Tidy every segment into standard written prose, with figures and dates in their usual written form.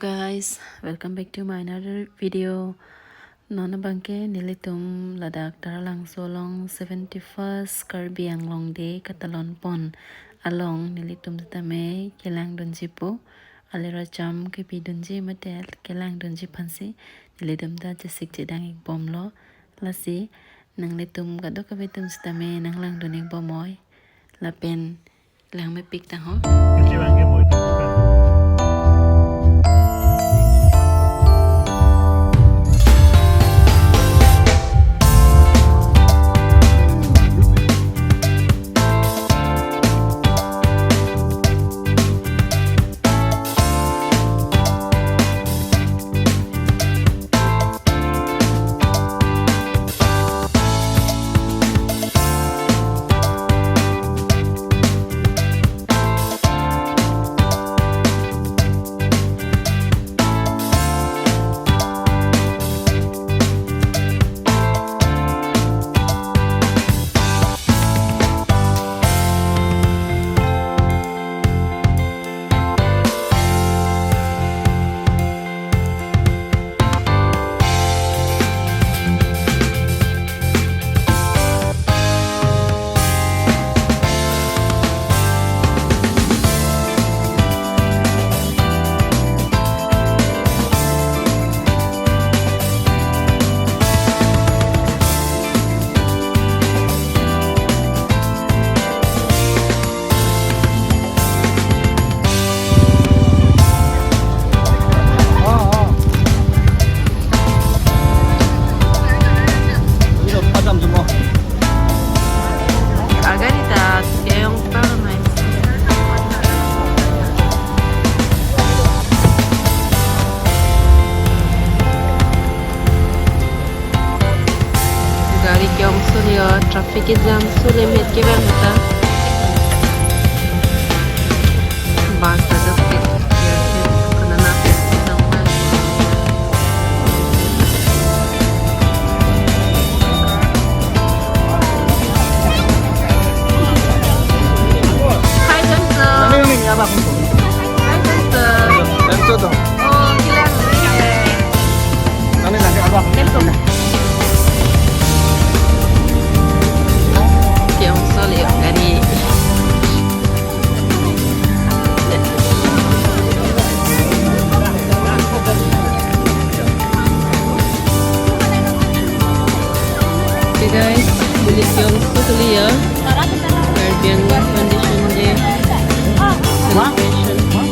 guys, welcome back to my another video. Nona bangke nilitum Ladakh Taralang Solong 71st karbi Anglong day ketalon pon along nilitum tame kelang donjipo alira jam kepi donji matel kelang donji pansi nilitum ta jasik jedang ik bomlo lasi nang litum kado kabitum tame nang lang doning bomoy lapen lang me pik tang ho. Traffic jam sule met ke ban hota bus ta just pick kana na pe tangma hi jansa nani ni aba hi jansa jansa to oh kila nani nani aba jansa guys, bilis yung totally Caribbean condition day celebration.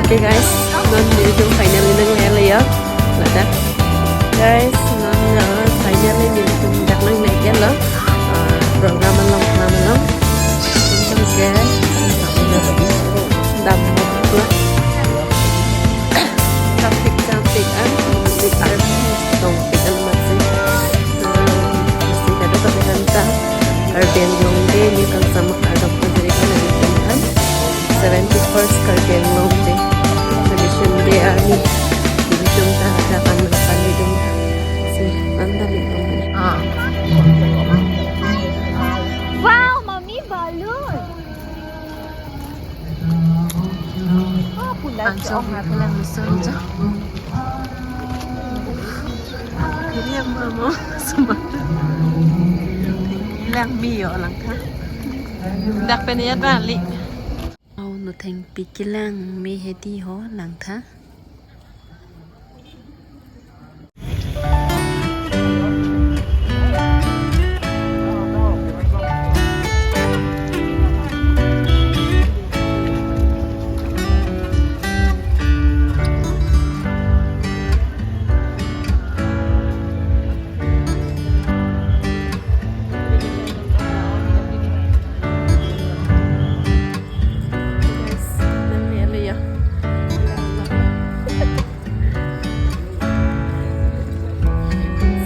Okay guys, dito finally nangyari ya. Ladak. Guys, finally dito dak nang naikyan lo. Program lang. Untung ke. Damo ko. Cantik an. Di karbi tong pikan masih. Mesti kada pagkanta. Caribbean long day ni kang sama kadang pagdirikan ng ikan. 71st Caribbean long day. Dia ni hidung tak ada kan makan hidung si mantap itu wow mami balon pula pulang besar je dia mama semua hilang bio lang ka dak peniyat balik nó thành pikilang me hedi ho lang tha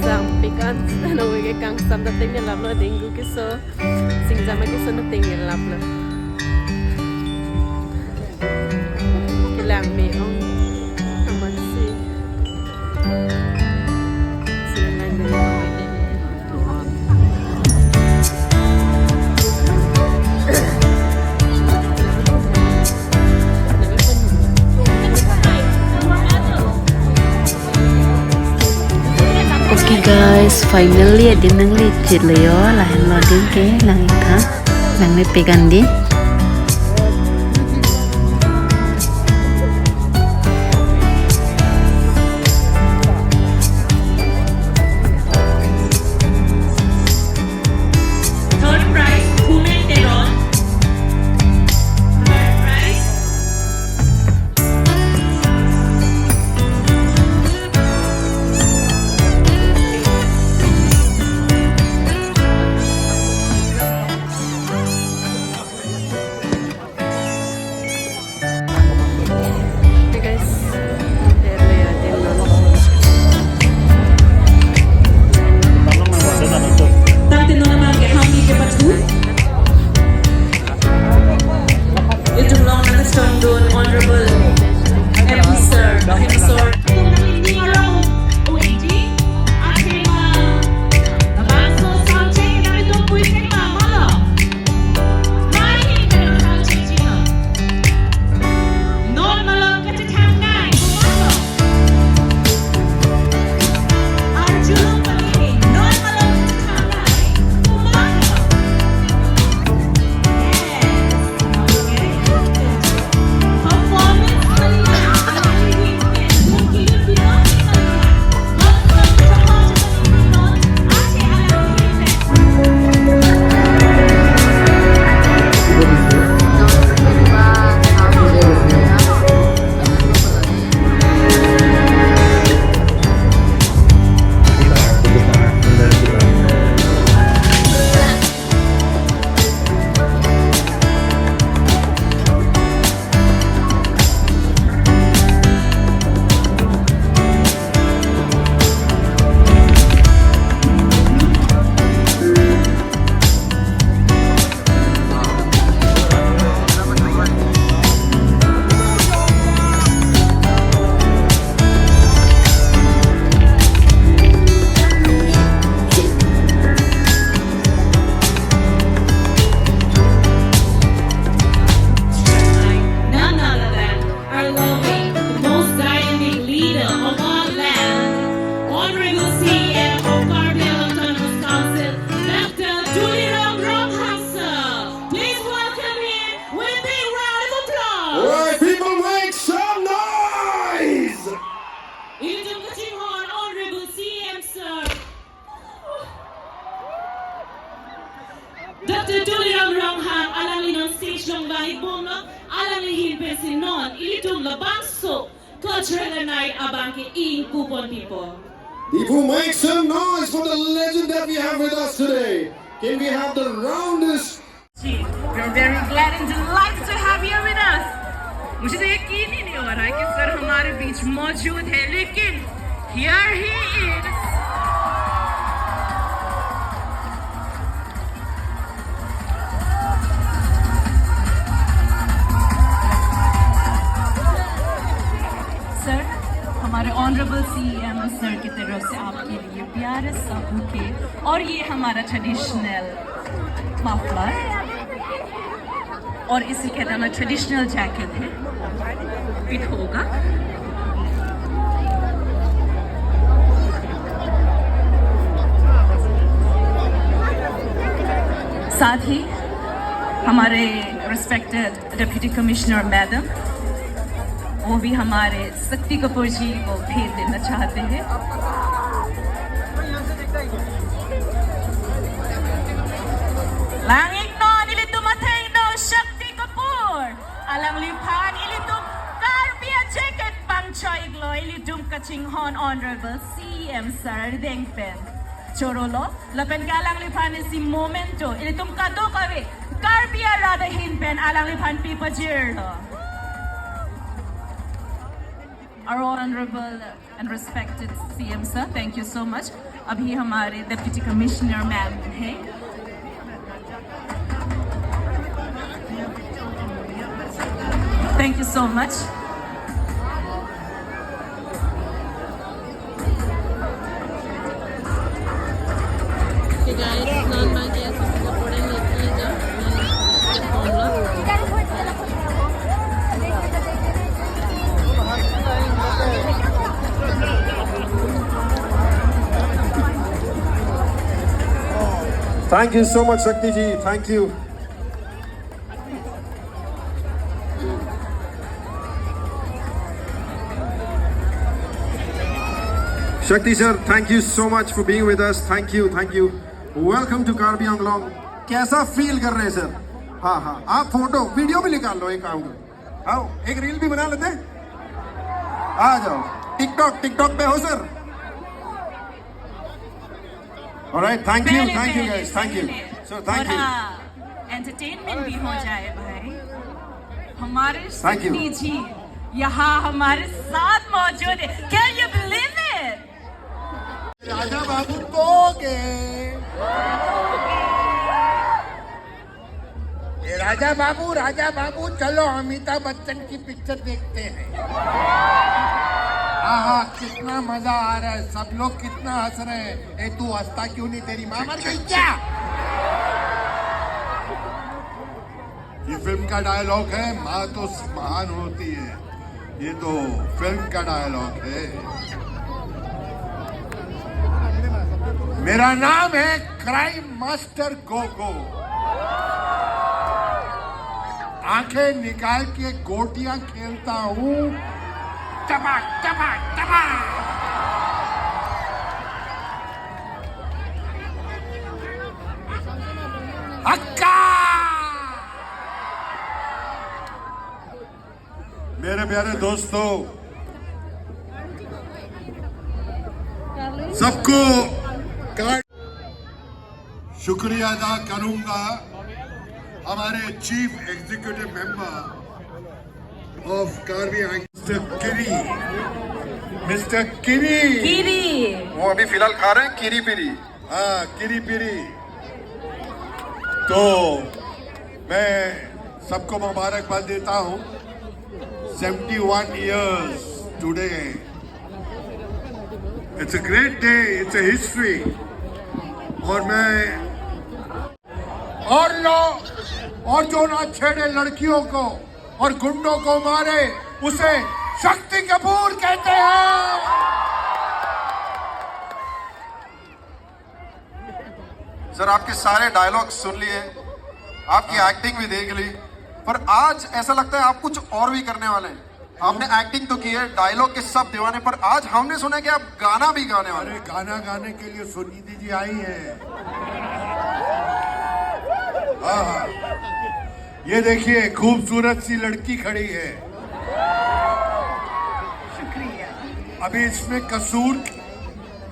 sam pikan no we kang sam da ting lap lo ding gu ki so sing jam ki so na ting lap lo ki lang me ong aman si sing nang de Okay guys, finally din nang legit layo lahan lo din ke lang ita lang may pegan di Third prize, ketalon. Third prize. okay guys there layo din lo Tante no naman kay Hamdi ke patu. Ito long na stone doon honorable MP sir, Professor. Dr. Dulirang Rongham alang linong station bahit bunga alang lihin pensinon ilitung labangso cultural night abang ke in kupon people. People make some noise for the legend that we have with us today. Can we have the roundest? We're very glad and delighted to have you with us. मुझे तो यकीन ही नहीं हो रहा है कि sir हमारे बीच मौजूद है लेकिन here he is. सर हमारे ऑनरेबल सीएम सर की तरफ से आपके लिए प्यारे सा बुके और ये हमारा ट्रेडिशनल मफलर और इसे कहते हैं ट्रेडिशनल जैकेट है फिट होगा साथ ही हमारे रिस्पेक्टेड डिप्टी कमिश्नर मैडम वो भी हमारे शक्ति कपूर जी को भेज देना चाहते हैं langit no nilitum matay no Shakti Kapoor alang lipan ilitum karbi jacket pang choiglo ilitum kachinghon honorable CM Sir Dengpen Chorolo lapen galang lipan si momento ilitum kado kawe karbi rada hinpen alang lipan pipa jirlo our honorable and respected CM sir, thank you so much. अभी हमारे deputy commissioner ma'am हैं. Thank you so much. Thank you so much, Shakti ji. Thank you. Shakti sir, thank you so much for being with us. Thank you, thank you. Welcome to karbi Anglong. कैसा feel कर रहे हैं sir? हाँ हाँ, आप photo video भी निकाल लो, एक काम करो, आओ एक रील भी बना लेते हैं, आ जाओ, टिकटॉक पे हो sir? Alright, thank you guys, thank you. So thank you. Entertainment भी हो जाए भाई. हमारे Thank you. शक्ति जी यहाँ हमारे साथ मौजूद है. Can you believe it? Raja Babu तो राजा बाबू चलो अमिताभ बच्चन की पिक्चर देखते हैं. हाँ कितना मजा आ रहा है, सब लोग कितना हंस रहे हैं. ए तू हंसता क्यों नहीं, तेरी माँ मर गई क्या? ये फिल्म का डायलॉग है, माँ तो महान होती है. ये तो फिल्म का डायलॉग है. मेरा नाम है क्राइम मास्टर गोगो. आंखें निकाल के गोटियां खेलता हूँ. टपक टपक टपक. हक्का. मेरे प्यारे दोस्तों, सबको शुक्रिया अदा करूंगा हमारे chief executive member of Karbi mister किरी. वो अभी फिलहाल खा रहे हैं किरी पिरी. हाँ किरी पिरी. तो मैं सबको मुबारकबाद देता हूँ. 71 years today. It's a great day. It's a history. और मैं और जो ना छेड़े लड़कियों को और गुंडों को मारे उसे शक्ति कपूर कहते हैं. सर आपके सारे डायलॉग सुन लिए, आपकी एक्टिंग भी देख ली, पर आज ऐसा लगता है आप कुछ और भी करने वाले हैं. आपने एक्टिंग तो की है, डायलॉग के सब दीवाने, पर आज हमने सुना कि आप गाना भी गाने वाले हैं. अरे गाना गाने के लिए सुनीति जी आई है. हाँ ये देखिए खूबसूरत सी लड़की खड़ी है. शुक्रिया. अभी इसमें कसूर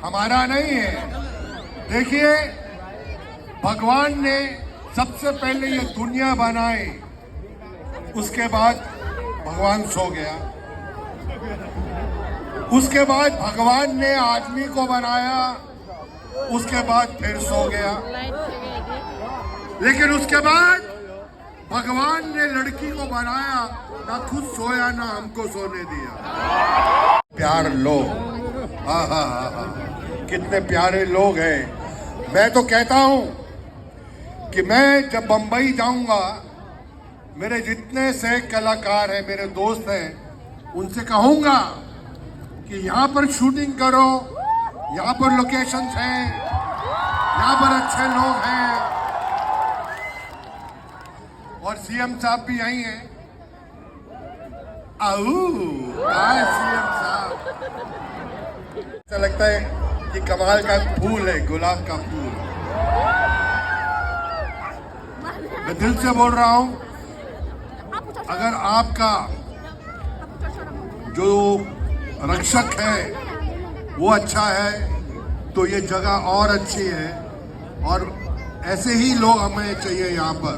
हमारा नहीं है. देखिए भगवान ने सबसे पहले ये दुनिया बनाई, उसके बाद भगवान सो गया. उसके बाद भगवान ने आदमी को बनाया, उसके बाद फिर सो गया. लेकिन उसके बाद भगवान ने लड़की को बनाया, ना खुद सोया ना हमको सोने दिया. प्यार लो. हाँ कितने प्यारे लोग हैं. मैं तो कहता हूं कि मैं जब बंबई जाऊंगा, मेरे जितने से कलाकार हैं, मेरे दोस्त हैं, उनसे कहूंगा कि यहाँ पर शूटिंग करो, यहाँ पर लोकेशंस हैं, यहाँ पर अच्छे लोग हैं. और सीएम साहब भी यही हैं. सीएम साहब ऐसा लगता है कि कमाल का फूल है, गुलाब का फूल. मैं दिल से बोल रहा हूं, अगर आपका जो रक्षक है वो अच्छा है तो ये जगह और अच्छी है. और ऐसे ही लोग हमें चाहिए यहाँ पर.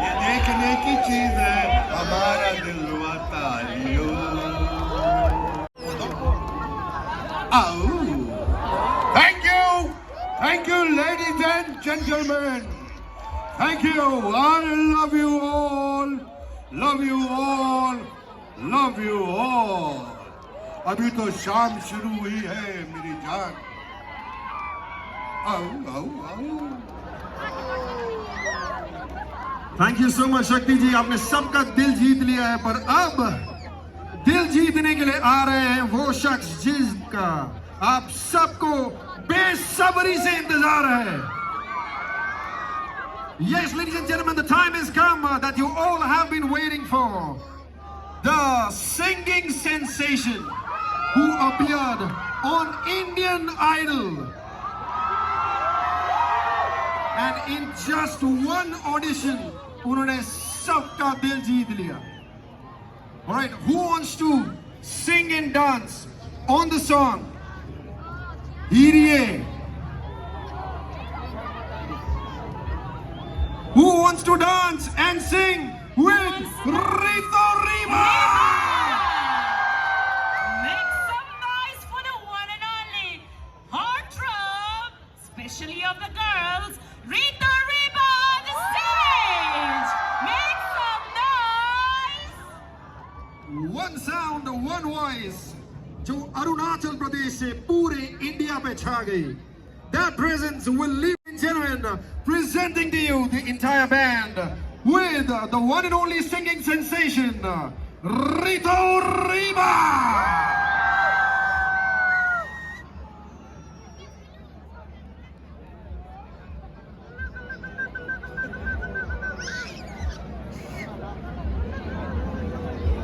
ये देखने की चीज है हमारा दिलवा तालियो. Oh. Thank you, ladies and gentlemen. Thank you. I love you all. Love you all. Love you all. अभी तो शाम शुरू हुई है मेरी जान. थैंक यू सो मच शक्ति जी, आपने सबका दिल जीत लिया है, पर अब दिल जीतने के लिए आ रहे हैं वो शख्स जिसका आप सबको बेसब्री से इंतजार है. Yes, ladies and gentlemen, the time has come that you all have been waiting for. The singing sensation who appeared on Indian Idol. And in just one audition, उन्होंने सबका दिल जीत लिया. All right, who wants to sing and dance on the song Hiriye? Who wants to dance and sing with Rito Riva? Make some noise for the one and only heartthrob, especially of the girls, Rita Riba on the stage. Make some noise. One sound, one voice, जो अरुणाचल प्रदेश से पूरे India पे छा गई. That presence will live in genuine, presenting to you the entire band with the one and only singing sensation, Rito Riba.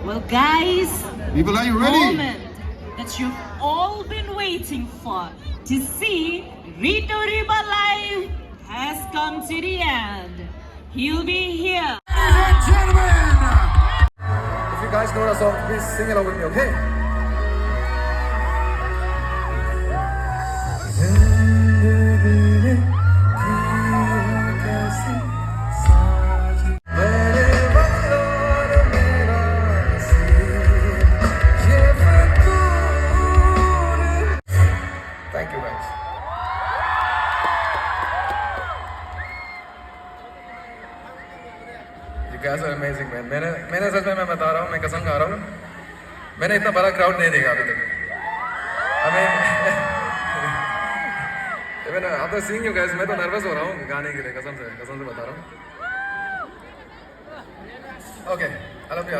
Well, guys, People, are you ready? moment that you've all been waiting for to see Rito Riba live has come to the end. He'll be here. Ladies and gentlemen, If you guys know the song, please sing along with me, okay? Thank you guys. You guys are amazing, man. मैंने सच में मैं बता रहा हूँ, मैं कसम खा रहा हूँ, मैंने इतना बड़ा क्राउड नहीं देखा अभी तक. Even after seeing you guys, मैं तो नर्वस हो रहा हूँ गाने के लिए, कसम से बता रहा हूँ. Okay, I love you.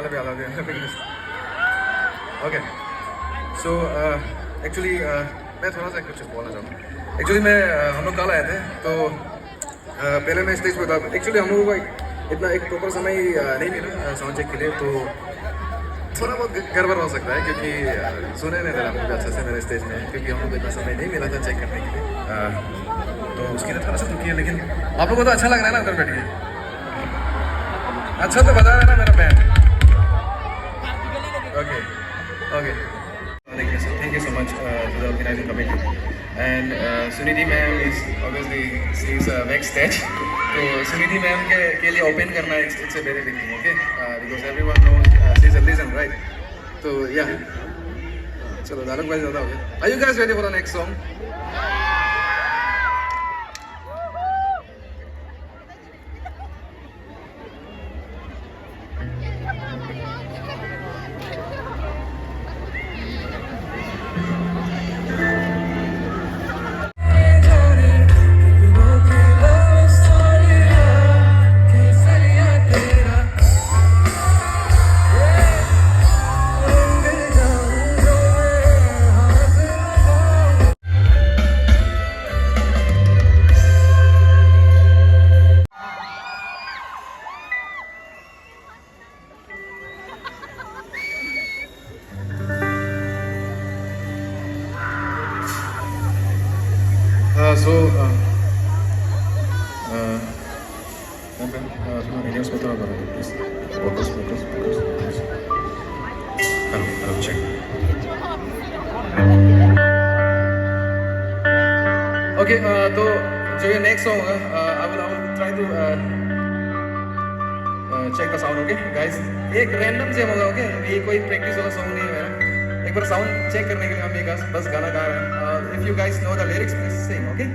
Okay, so actually मैं थोड़ा सा कुछ बोलना चाहता हूँ. Actually हम लोग कल आए थे, तो पहले मैं स्टेज पे था. Actually हम लोगों को इतना एक प्रॉपर समय नहीं मिला साउंड चेक के लिए, तो थोड़ा बहुत गड़बड़ हो सकता है क्योंकि सुने नहीं था हम लोग अच्छे से मेरे स्टेज में, क्योंकि हम लोग को इतना समय नहीं मिला था चेक करने के लिए. तो उसके लिए थोड़ा सा दुखी है, लेकिन आप लोगों को तो अच्छा लग रहा है ना उधर बैठ के? अच्छा तो बता रहा है ना मेरा band. Okay thank you so much to the organizing committee, and Sunidhi ma'am is obviously she's backstage. तो सुनिधि मैम के लिए ओपन करना it's a very big thing, okay? Because everyone knows she's a legend, right? तो yeah, चलो dialogue wise ज़्यादा हो गया. Are you guys ready for the next song? Okay, तो जो ये next song है, I will try to check the sound, okay, guys. एक random jam होगा, okay? ये कोई practice वाला song नहीं है मेरा. एक बार साउंड चेक करने के लिए हम ये बस गाना गा रहे हैं. If you guys know the lyrics, please sing, okay?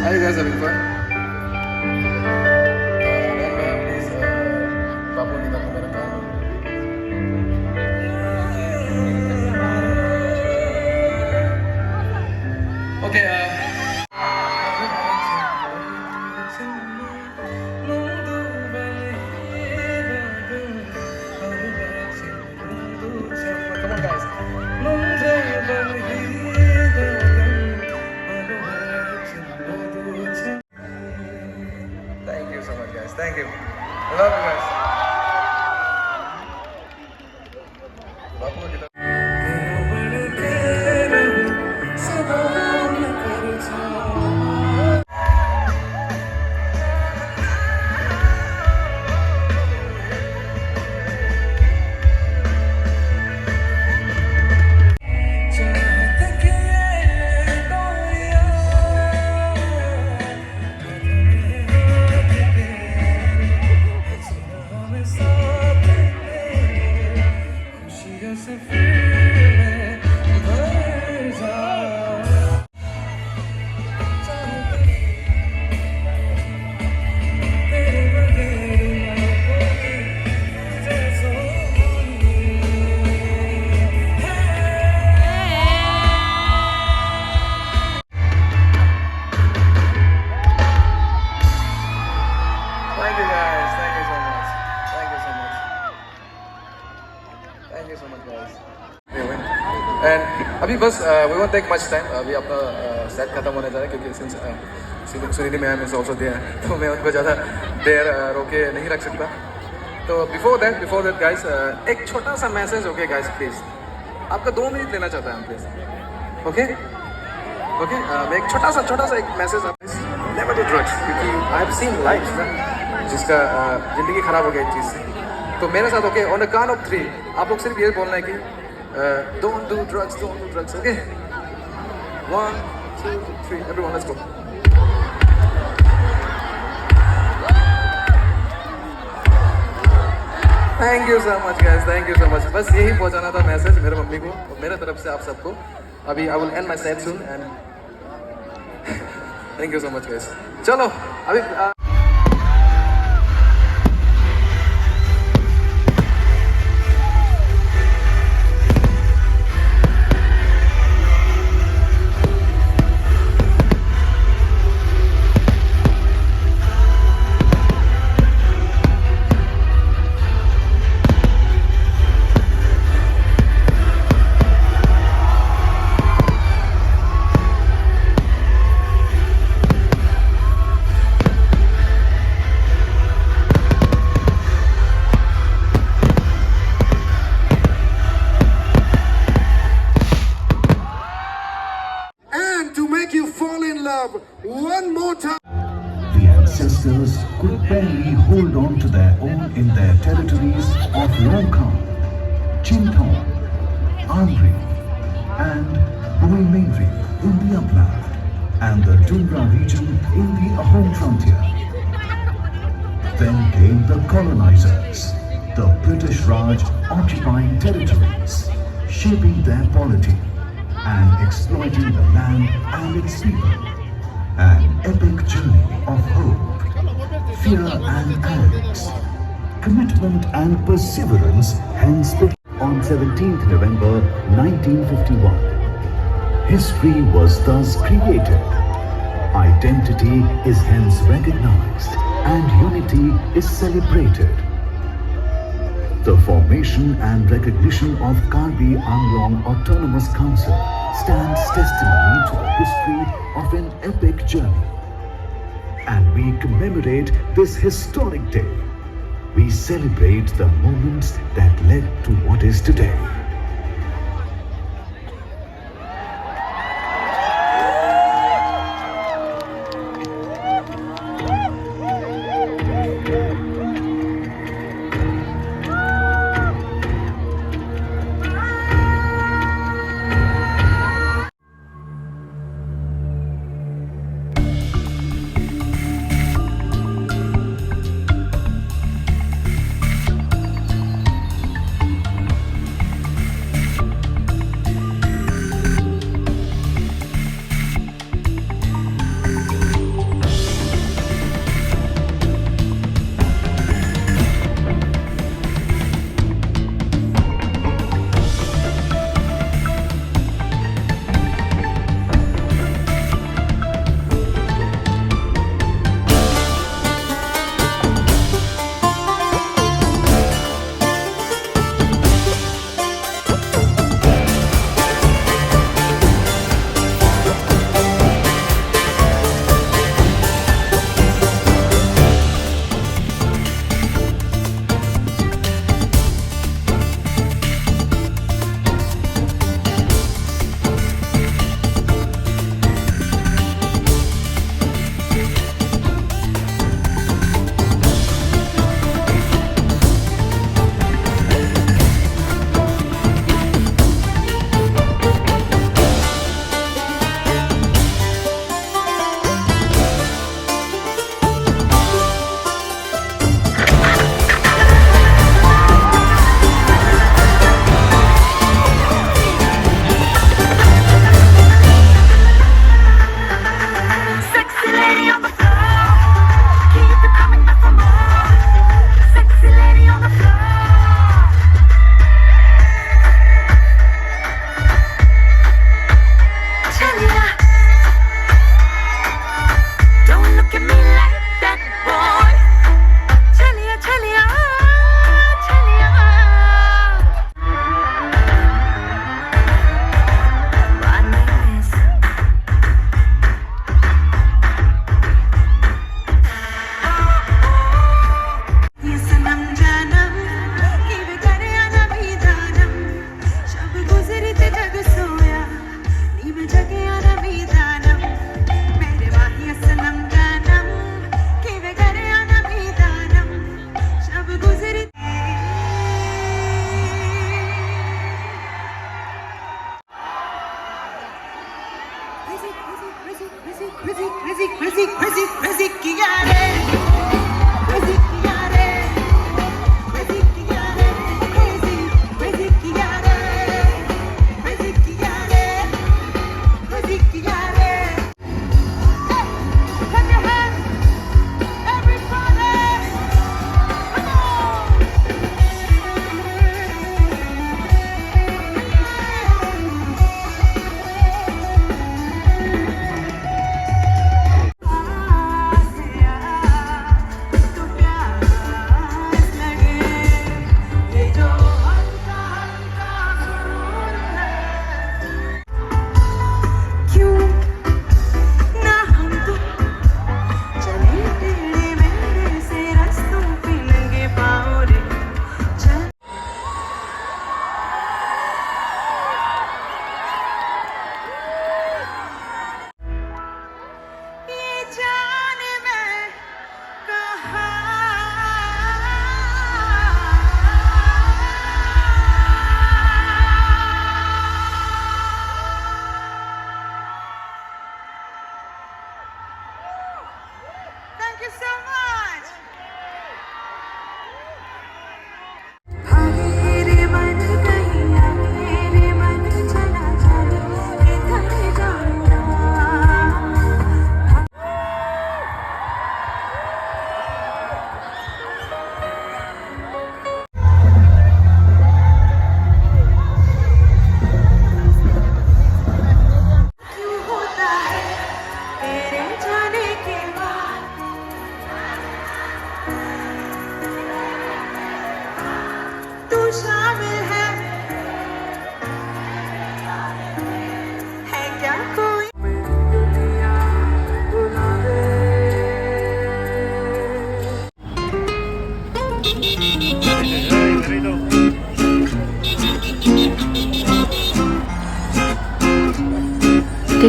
Are you guys having fun? Please, Bapu ni tak meron ka. Okay. Come on, guys. Thank you so much, guys. Thank you. I love you guys. Bapu kita. Thank you guys. Thank you so much. Thank you so much. Thank you so much, guys. And अभी बस we won't take much time. अभी अपना set खत्म होने जा रहा है क्योंकि since Suniti ma'am is also there, तो मैं उनको ज़्यादा देर रोके नहीं रख सकता. तो before that guys, एक छोटा सा message, okay guys, please. आपका 2 मिनट लेना चाहता हूँ please. Okay? Okay? मैं एक छोटा सा एक message आप never do drugs क्योंकि I have seen lives ना जिसका जिंदगी खराब हो गई इस चीज़ से. तो मेरे साथ okay on the count of 3 आप लोग सिर्फ ये बोलना है कि don't do drugs okay 1 2 3 everyone let's go. Thank you so much guys. Thank you so much. बस यही पहुंचाना था मैसेज मेरे मम्मी को और मेरे तरफ से आप सबको. अभी I will and my set soon and thank you so much guys. चलो अभी one more time. The ancestors could barely hold on to their own in their territories of Longkang, Chinthon, Amri and Boimeri in the upland and the Tundra region in the Ahom frontier. Then came the colonizers, the British Raj occupying territories, shaping their polity and exploiting the land and its people. An epic journey of hope, fear and angst, commitment and perseverance hence on 17th November 1951. History was thus created. Identity is hence recognized and unity is celebrated. The formation and recognition of Karbi Anglong Autonomous Council stands testimony to the history of an epic journey. And we commemorate this historic day. We celebrate the moments that led to what is today.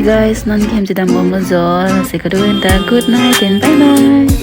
guys, non game to the mom zol. Say good night and bye bye.